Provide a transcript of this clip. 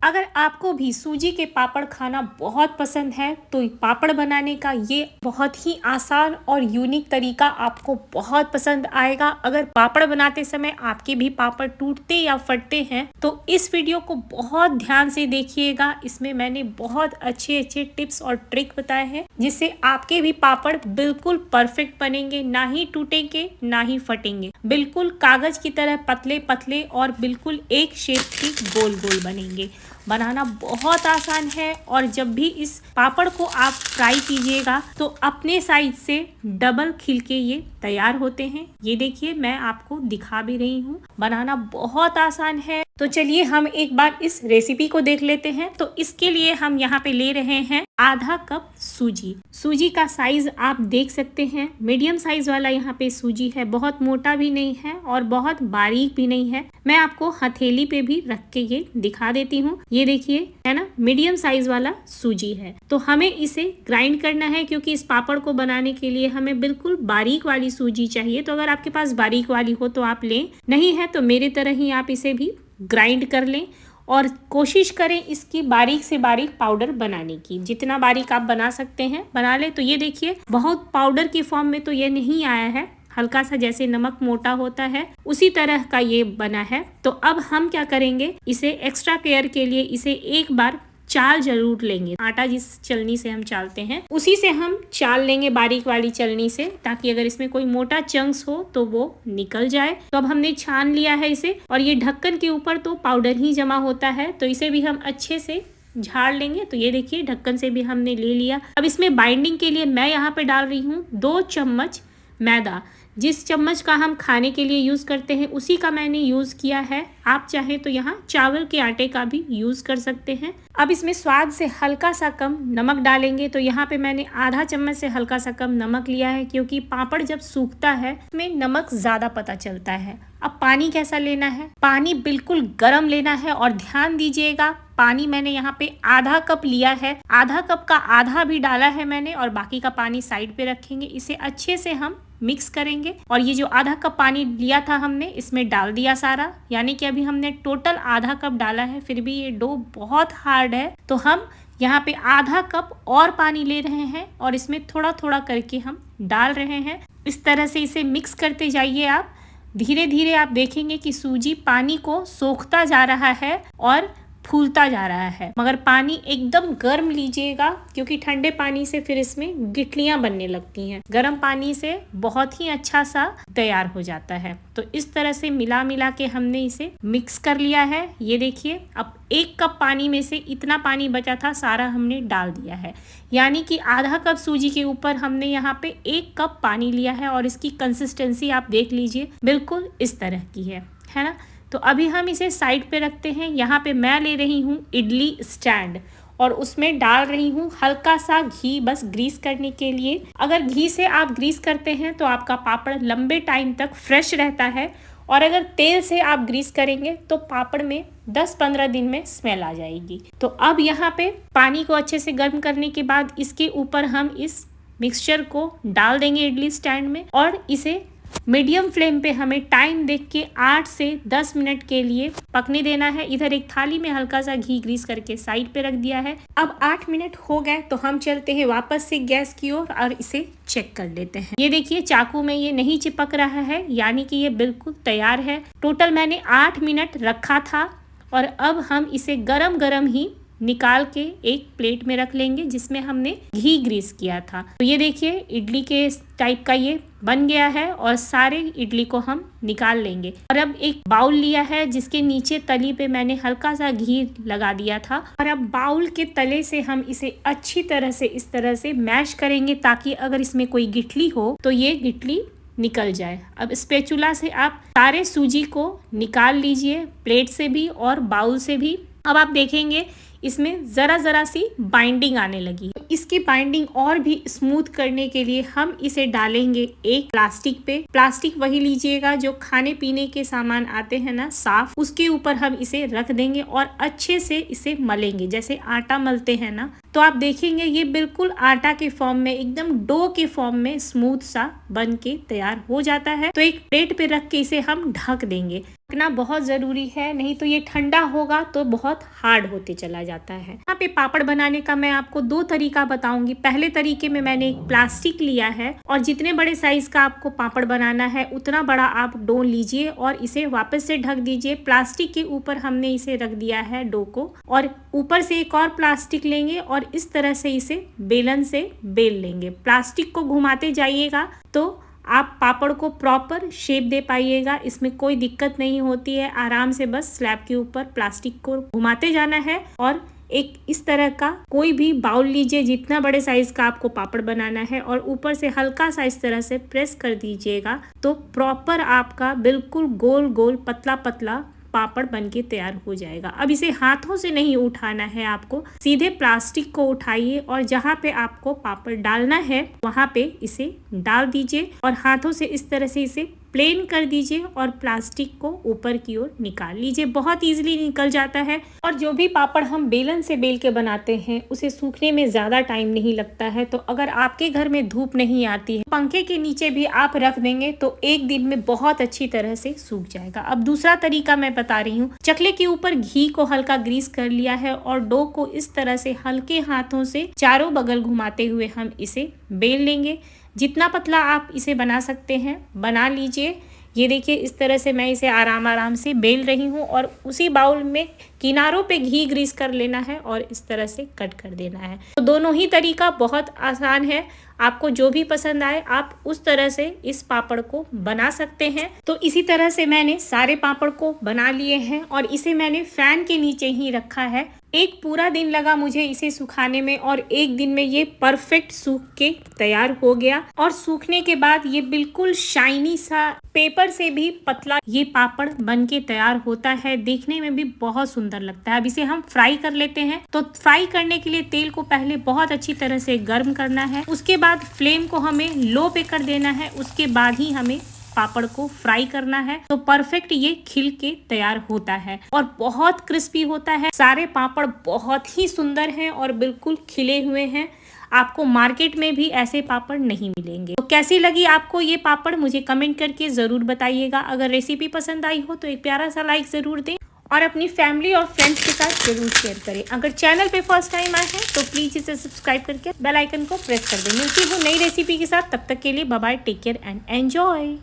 अगर आपको भी सूजी के पापड़ खाना बहुत पसंद है तो पापड़ बनाने का ये बहुत ही आसान और यूनिक तरीका आपको बहुत पसंद आएगा। अगर पापड़ बनाते समय आपके भी पापड़ टूटते या फटते हैं तो इस वीडियो को बहुत ध्यान से देखिएगा। इसमें मैंने बहुत अच्छे अच्छे टिप्स और ट्रिक बताए हैं जिससे आपके भी पापड़ बिल्कुल परफेक्ट बनेंगे, ना ही टूटेंगे ना ही फटेंगे, बिल्कुल कागज की तरह पतले पतले और बिल्कुल एक शेप की गोल गोल बनेंगे। बनाना बहुत आसान है और जब भी इस पापड़ को आप फ्राई कीजिएगा तो अपने साइज से डबल खिल के ये तैयार होते हैं। ये देखिए, मैं आपको दिखा भी रही हूँ। बनाना बहुत आसान है। तो चलिए हम एक बार इस रेसिपी को देख लेते हैं। तो इसके लिए हम यहाँ पे ले रहे हैं आधा कप सूजी। सूजी का साइज आप देख सकते हैं, मीडियम साइज वाला यहाँ पे सूजी है, बहुत मोटा भी नहीं है और बहुत बारीक भी नहीं है। मैं आपको हथेली पे भी रख के ये दिखा देती हूँ। ये देखिए, है ना, मीडियम साइज वाला सूजी है। तो हमें इसे ग्राइंड करना है क्योंकि इस पापड़ को बनाने के लिए हमें बिल्कुल बारीक वाली सूजी चाहिए। तो अगर आपके पास बारीक वाली हो तो आप लें, नहीं है तो मेरी तरह ही आप इसे भी ग्राइंड कर लें और कोशिश करें इसकी बारीक से बारीक पाउडर बनाने की। जितना बारीक आप बना सकते हैं बना ले। तो ये देखिए, बहुत पाउडर की फॉर्म में तो ये नहीं आया है, हल्का सा जैसे नमक मोटा होता है उसी तरह का ये बना है। तो अब हम क्या करेंगे, इसे एक्स्ट्रा केयर के लिए इसे एक बार चाल जरूर लेंगे। आटा जिस चलनी से हम चालते हैं उसी से हम चाल लेंगे, बारीक वाली चलनी से, ताकि अगर इसमें कोई मोटा चंक्स हो तो वो निकल जाए। तो अब हमने छान लिया है इसे और ये ढक्कन के ऊपर तो पाउडर ही जमा होता है, तो इसे भी हम अच्छे से झाड़ लेंगे। तो ये देखिए, ढक्कन से भी हमने ले लिया। अब इसमें बाइंडिंग के लिए मैं यहाँ पे डाल रही हूँ 2 चम्मच मैदा। जिस चम्मच का हम खाने के लिए यूज़ करते हैं उसी का मैंने यूज़ किया है। आप चाहें तो यहाँ चावल के आटे का भी यूज़ कर सकते हैं। अब इसमें स्वाद से हल्का सा कम नमक डालेंगे। तो यहाँ पे मैंने आधा चम्मच से हल्का सा कम नमक लिया है क्योंकि पापड़ जब सूखता है उसमें नमक ज़्यादा पता चलता है। अब पानी कैसा लेना है, पानी बिल्कुल गर्म लेना है और ध्यान दीजिएगा, पानी मैंने यहाँ पे आधा कप लिया है। आधा कप का आधा भी डाला है मैंने और बाकी का पानी साइड पे रखेंगे। इसे अच्छे से हम मिक्स करेंगे और ये जो आधा कप पानी लिया था हमने इसमें डाल दिया सारा, यानी कि अभी हमने टोटल आधा कप डाला है। फिर भी ये डो बहुत हार्ड है तो हम यहाँ पे आधा कप और पानी ले रहे हैं और इसमें थोड़ा थोड़ा करके हम डाल रहे हैं। इस तरह से इसे मिक्स करते जाइए आप। धीरे धीरे आप देखेंगे कि सूजी पानी को सोखता जा रहा है और फूलता जा रहा है, मगर पानी एकदम गर्म लीजिएगा क्योंकि ठंडे पानी से फिर इसमें गिठलियां बनने लगती हैं। गर्म पानी से बहुत ही अच्छा सा तैयार हो जाता है। तो इस तरह से मिला मिला के हमने इसे मिक्स कर लिया है। ये देखिए, अब 1 कप पानी में से इतना पानी बचा था सारा हमने डाल दिया है, यानी कि आधा कप सूजी के ऊपर हमने यहाँ पे 1 कप पानी लिया है और इसकी कंसिस्टेंसी आप देख लीजिए, बिल्कुल इस तरह की है ना। तो अभी हम इसे साइड पे रखते हैं। यहाँ पे मैं ले रही हूँ इडली स्टैंड और उसमें डाल रही हूँ हल्का सा घी, बस ग्रीस करने के लिए। अगर घी से आप ग्रीस करते हैं तो आपका पापड़ लंबे टाइम तक फ्रेश रहता है और अगर तेल से आप ग्रीस करेंगे तो पापड़ में 10-15 दिन में स्मेल आ जाएगी। तो अब यहाँ पे पानी को अच्छे से गर्म करने के बाद इसके ऊपर हम इस मिक्सचर को डाल देंगे इडली स्टैंड में और इसे मीडियम फ्लेम पे हमें टाइम देख के 8 से 10 मिनट के लिए पकने देना है। इधर एक थाली में हल्का सा घी ग्रीस करके साइड पे रख दिया है। अब 8 मिनट हो गए तो हम चलते हैं वापस से गैस की ओर और इसे चेक कर लेते हैं। ये देखिए, चाकू में ये नहीं चिपक रहा है, यानी कि ये बिल्कुल तैयार है। टोटल मैंने 8 मिनट रखा था और अब हम इसे गरम गरम ही निकाल के एक प्लेट में रख लेंगे जिसमें हमने घी ग्रीस किया था। तो ये देखिए, इडली के टाइप का ये बन गया है और सारे इडली को हम निकाल लेंगे। और अब एक बाउल लिया है जिसके नीचे तली पे मैंने हल्का सा घी लगा दिया था और अब बाउल के तले से हम इसे अच्छी तरह से इस तरह से मैश करेंगे ताकि अगर इसमें कोई गिठली हो तो ये गिठली निकल जाए। अब स्पैचुला से आप सारे सूजी को निकाल लीजिए, प्लेट से भी और बाउल से भी। अब आप देखेंगे इसमें ज़रा सी बाइंडिंग आने लगी। तो इसकी बाइंडिंग और भी स्मूथ करने के लिए हम इसे डालेंगे एक प्लास्टिक पे। प्लास्टिक वही लीजिएगा जो खाने पीने के सामान आते हैं ना साफ, उसके ऊपर हम इसे रख देंगे और अच्छे से इसे मलेंगे, जैसे आटा मलते हैं ना। तो तो आप देखेंगे ये बिल्कुल आटा के फॉर्म में, एकदम डो के फॉर्म में स्मूथ सा बन के तैयार हो जाता है। तो एक प्लेट पे रख के इसे हम ढक देंगे। ढकना बहुत ज़रूरी है, नहीं तो ये ठंडा होगा तो बहुत हार्ड होते चला जाता है। यहाँ पे पापड़ बनाने का मैं आपको 2 तरीका बताऊंगी। पहले तरीके में मैंने एक प्लास्टिक लिया है और जितने बड़े साइज का आपको पापड़ बनाना है उतना बड़ा आप डो लीजिए और इसे वापस से ढक दीजिए। प्लास्टिक के ऊपर हमने इसे रख दिया है डो को, और ऊपर से एक और प्लास्टिक लेंगे और इस तरह से इसे बेलन से बेल लेंगे। प्लास्टिक को घुमाते जाइएगा तो आप पापड़ को प्रॉपर शेप दे पाइएगा, इसमें कोई दिक्कत नहीं होती है। आराम से बस स्लैब के ऊपर प्लास्टिक को घुमाते जाना है और एक इस तरह का कोई भी बाउल लीजिए, जितना बड़े साइज का आपको पापड़ बनाना है, और ऊपर से हल्का सा इस तरह से प्रेस कर दीजिएगा तो प्रॉपर आपका बिल्कुल गोल गोल पतला पतला पापड़ बनके तैयार हो जाएगा। अब इसे हाथों से नहीं उठाना है, आपको सीधे प्लास्टिक को उठाइए और जहाँ पे आपको पापड़ डालना है वहाँ पे इसे डाल दीजिए और हाथों से इस तरह से इसे प्लेन कर दीजिए और प्लास्टिक को ऊपर की ओर निकाल लीजिए। बहुत इजीली निकल जाता है। और जो भी पापड़ हम बेलन से बेल के बनाते हैं उसे सूखने में ज़्यादा टाइम नहीं लगता है। तो अगर आपके घर में धूप नहीं आती है, पंखे के नीचे भी आप रख देंगे तो एक दिन में बहुत अच्छी तरह से सूख जाएगा। अब दूसरा तरीका मैं बता रही हूँ। चकले के ऊपर घी को हल्का ग्रीस कर लिया है और डो को इस तरह से हल्के हाथों से चारों बगल घुमाते हुए हम इसे बेल लेंगे। जितना पतला आप इसे बना सकते हैं बना लीजिए। ये देखिए इस तरह से मैं इसे आराम से बेल रही हूँ और उसी बाउल में किनारों पे घी ग्रीस कर लेना है और इस तरह से कट कर देना है। तो दोनों ही तरीका बहुत आसान है, आपको जो भी पसंद आए आप उस तरह से इस पापड़ को बना सकते हैं। तो इसी तरह से मैंने सारे पापड़ को बना लिए हैं और इसे मैंने फैन के नीचे ही रखा है। एक पूरा दिन लगा मुझे इसे सुखाने में और एक दिन में ये परफेक्ट सूख के तैयार हो गया। और सूखने के बाद ये बिल्कुल शाइनी सा, पेपर से भी पतला ये पापड़ बन के तैयार होता है। देखने में भी बहुत सुंदर लगता है। अब इसे हम फ्राई कर लेते हैं। तो फ्राई करने के लिए तेल को पहले बहुत अच्छी तरह से गर्म करना है, उसके बाद फ्लेम को हमें लो पे कर देना है, उसके बाद ही हमें पापड़ को फ्राई करना है। तो परफेक्ट ये खिल के तैयार होता है और बहुत क्रिस्पी होता है। सारे पापड़ बहुत ही सुंदर हैं और बिल्कुल खिले हुए हैं। आपको मार्केट में भी ऐसे पापड़ नहीं मिलेंगे। तो कैसी लगी आपको ये पापड़ मुझे कमेंट करके जरूर बताइएगा। अगर रेसिपी पसंद आई हो तो एक प्यारा सा लाइक जरूर दें और अपनी फैमिली और फ्रेंड्स के साथ जरूर शेयर करें। अगर चैनल पे फर्स्ट टाइम आए हैं तो प्लीज इसे सब्सक्राइब करके बेल आइकन को प्रेस कर दें। मिलती हूँ नई रेसिपी के साथ, तब तक के लिए bye bye, take care and enjoy.